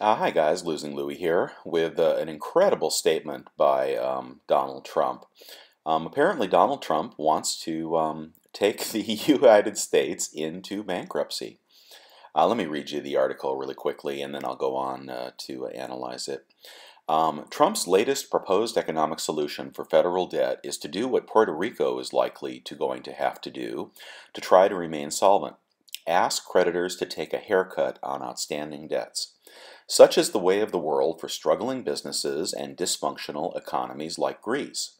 Hi guys, Losing Louie here with an incredible statement by Donald Trump. Apparently Donald Trump wants to take the United States into bankruptcy. Let me read you the article really quickly and then I'll go on to analyze it. Trump's latest proposed economic solution for federal debt is to do what Puerto Rico is likely going to have to do to try to remain solvent. Ask creditors to take a haircut on outstanding debts. Such is the way of the world for struggling businesses and dysfunctional economies like Greece.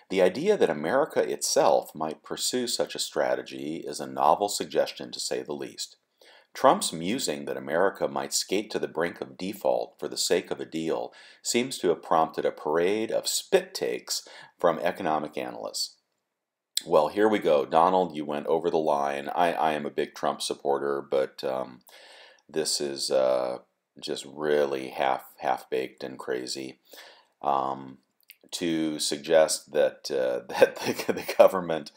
The idea that America itself might pursue such a strategy is a novel suggestion to say the least. Trump's musing that America might skate to the brink of default for the sake of a deal seems to have prompted a parade of spit takes from economic analysts. Well, here we go. Donald, you went over the line. I am a big Trump supporter, but this is just really half-baked and crazy. To suggest that that the government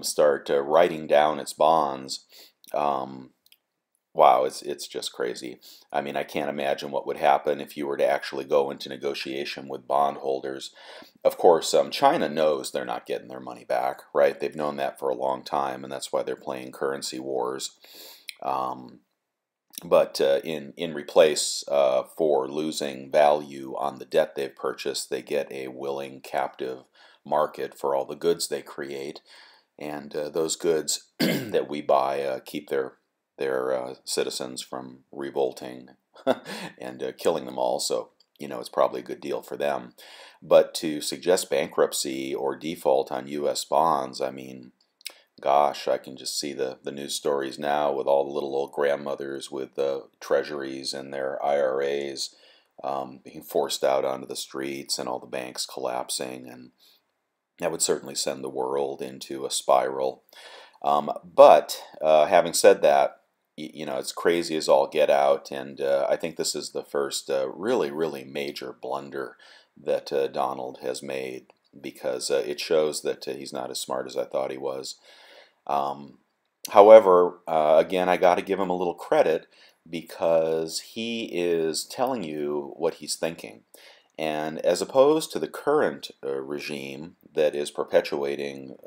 start writing down its bonds, wow, it's just crazy. I mean, I can't imagine what would happen if you were to actually go into negotiation with bondholders. Of course, China knows they're not getting their money back, right? They've known that for a long time, and that's why they're playing currency wars. But in replace for losing value on the debt they've purchased, they get a willing captive market for all the goods they create, and those goods that we buy keep their citizens from revolting and killing them all. So it's probably a good deal for them. But to suggest bankruptcy or default on U.S. bonds, I mean, gosh, I can just see the news stories now with all the little old grandmothers with treasuries and their IRAs being forced out onto the streets and all the banks collapsing, and that would certainly send the world into a spiral. But having said that, it's crazy as all get out, and I think this is the first really, really major blunder that Donald has made, because it shows that he's not as smart as I thought he was. However, again, I got to give him a little credit because he is telling you what he's thinking. And as opposed to the current regime that is perpetuating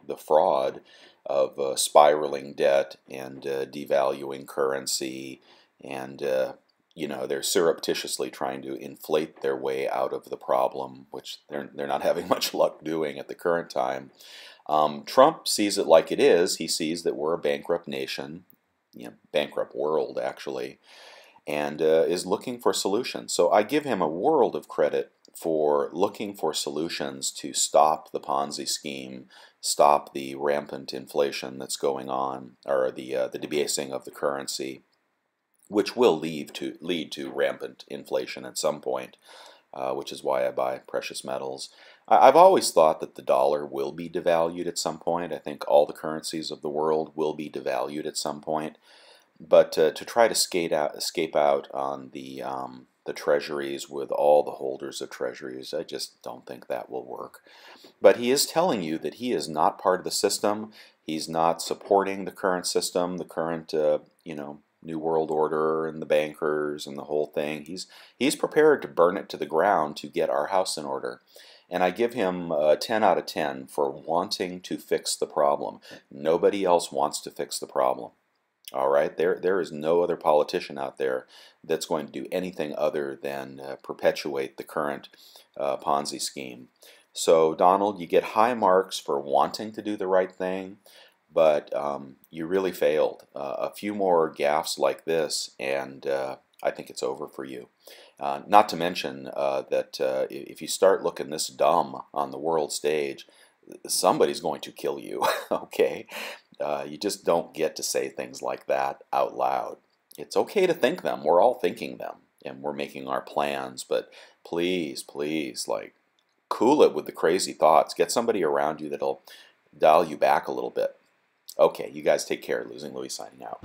the fraud of spiraling debt and devaluing currency, and they're surreptitiously trying to inflate their way out of the problem, which they're not having much luck doing at the current time. Trump sees it like it is. He sees that we're a bankrupt nation, bankrupt world actually, and is looking for solutions. So I give him a world of credit for looking for solutions to stop the Ponzi scheme, stop the rampant inflation that's going on, or the debasing of the currency, which will lead to rampant inflation at some point, which is why I buy precious metals. I've always thought that the dollar will be devalued at some point. I think all the currencies of the world will be devalued at some point. But to try to escape out on the treasuries with all the holders of treasuries, I just don't think that will work. But he is telling you that he is not part of the system. He's not supporting the current system, the current New World Order and the bankers and the whole thing. He's prepared to burn it to the ground to get our house in order. And I give him 10 out of 10 for wanting to fix the problem. Nobody else wants to fix the problem. All right, there is no other politician out there that's going to do anything other than perpetuate the current Ponzi scheme. So Donald, you get high marks for wanting to do the right thing, but you really failed. A few more gaffes like this, and I think it's over for you. Not to mention that if you start looking this dumb on the world stage, somebody's going to kill you, okay? You just don't get to say things like that out loud. It's okay to think them. We're all thinking them, and we're making our plans, but please, please, like, cool it with the crazy thoughts. Get somebody around you that'll dial you back a little bit. Okay, you guys take care. Losing Louie signing out.